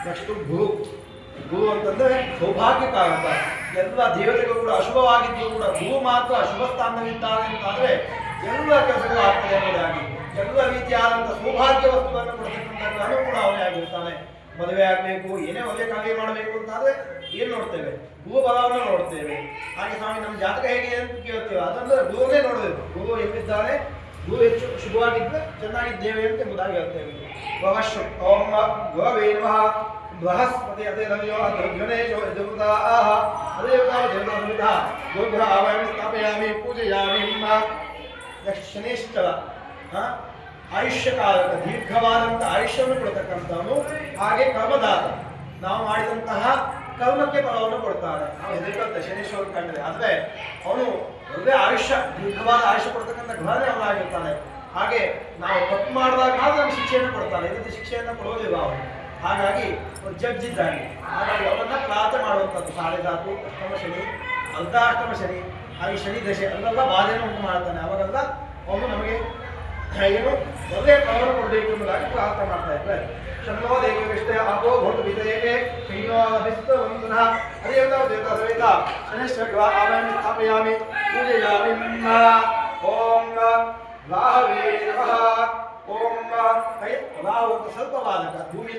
Next ಗು ಅಂತಂದ್ರೆ ಸೌಭಾಗ್ಯಕಾರಕ. ಎಲ್ಲ ದೇವತೆಗಳು ಕೂಡ ಅಶುಭವಾಗಿದ್ದು ಕೂಡ ಗು ಮಾತ್ರ ಶುಭ ಸ್ಥಾನದಲ್ಲಿದ್ದಾರೆ ಅಂತಾದ್ರೆ ಎಲ್ಲ ಕೆಲಸಗಳು ಆಗ್ತದೆ ಎಂಬುದಾಗಿ ಎಲ್ಲ ರೀತಿಯಾದಂಥ ಸೌಭಾಗ್ಯ ವಸ್ತುಗಳನ್ನು ಕೊಡ್ತಕ್ಕಂಥ ಕೂಡ ಅವನೇ ಆಗಿರ್ತಾನೆ. ಮದುವೆ ಆಗಬೇಕು, ಏನೇ ಮದುವೆ ಕಾರ್ಯ ಮಾಡಬೇಕು ಅಂತಾದ್ರೆ ಏನು ನೋಡ್ತೇವೆ? ಗು ಬಲವನ್ನು ನೋಡ್ತೇವೆ. ಹಾಗೆ ಸ್ವಾಮಿ ನಮ್ಮ ಜಾತಕ ಹೇಗೆ ಅಂತ ಕೇಳ್ತೇವೆ, ಅದನ್ನು ಗುರುವೇ ನೋಡಬೇಕು. ಗುರು ಎಲ್ಲಿದ್ದಾನೆ, ಗುರು ಹೆಚ್ಚು ಶುಭವಾಗಿದ್ದರೆ ಚೆನ್ನಾಗಿದ್ದೇವೆ ಅಂತ ಎಂಬುದಾಗಿ ಹೇಳ್ತೇವೆ. ಓಂ ಗುರವೇ ನಮಃ. ಬೃಹಸ್ಪತಿ ಅದೇ ರವಿಯೋ ಗಣೇಶೋ ದೇವತಾಃ ಅದೇವತಾ ದೇವತಾ ಗೋಗ್ರಹ ಆವಾಹನೆ ಸ್ಥಾಪಯಾಮಿ ಪೂಜೆಯಾಮಿ. ನೆಕ್ಸ್ಟ್ ಶನೇಶ್ವರ ಆಯುಷ್ಯಕಾರಕ, ದೀರ್ಘವಾದಂಥ ಆಯುಷ್ಯವನ್ನು ಕೊಡ್ತಕ್ಕಂಥವನು. ಹಾಗೆ ಕರ್ಮದಾತ, ನಾವು ಮಾಡಿದಂತಹ ಕರ್ಮಕ್ಕೆ ಫಲವನ್ನು ಕೊಡ್ತಾನೆ. ನಾವು ಹೆದರಿಕಂತ ಶನೇಶ್ವರ ಕಂಡ್ರೆ, ಆದರೆ ಅವನು ಒಳ್ಳೆ ಆಯುಷ್ಯ, ದೀರ್ಘವಾದ ಆಯುಷ್ಯ ಕೊಡ್ತಕ್ಕಂಥ ಗ್ರಹನೇ ಅವನಾಗಿರ್ತಾನೆ. ಹಾಗೆ ನಾವು ತಪ್ಪು ಮಾಡಿದಾಗ ಮಾತ್ರ ನಮ್ಗೆ ಶಿಕ್ಷೆಯನ್ನು ಕೊಡ್ತಾನೆ, ಈ ರೀತಿ ಶಿಕ್ಷೆಯನ್ನು ಕೊಡೋದಿಲ್ಲ ಅವನು. ಹಾಗಾಗಿ ಜಡ್ಜ್ ಇದ್ದಾನೆ. ಹಾಗಾಗಿ ಅವರನ್ನ ಪ್ರಾರ್ಥನೆ ಮಾಡುವಂಥದ್ದು ಸಾಡೆದಾತು, ಅಷ್ಟಮ ಶನಿ, ಅರ್ಧಾಷ್ಟಮ ಶನಿ, ಹಾಗೆ ಶನಿ ದಶೆ ಅಲ್ಲೆಲ್ಲ ಬಾಧೆಯನ್ನು ಉಂಟು ಮಾಡ್ತಾನೆ. ಅವಾಗೆಲ್ಲ ಅವನು ನಮಗೆ ಏನು ಒಳ್ಳೆಯ ಫಲವನ್ನು ಕೊಡಬೇಕು ಎಂಬುದಾಗಿ ಪ್ರಾರ್ಥನೆ ಮಾಡ್ತಾ ಇದ್ದಾರೆ. ಶನ್ನೋ ದೇವವಿಷ್ಟೇ ಆಪೋ ಭೂತ ವಿಧೇಯೇ ಕೈಯೋ ಅಭಿಸ್ತ ವಂದನಃ ಅದೇವತಾ ದೇವತಾ ಸವೇತ ಶನೇಶ್ವರ ಆವಾಹನೆ ಸ್ಥಾಪಯಾಮಿ ಪೂಜೆಯಾಮಿ. ಓಂ ರಾಹವೇ ನಮಃ. ಓಂ ರಾಹು ಅಂತ ಸ್ವಲ್ಪವಾದಕ ಭೂಮಿ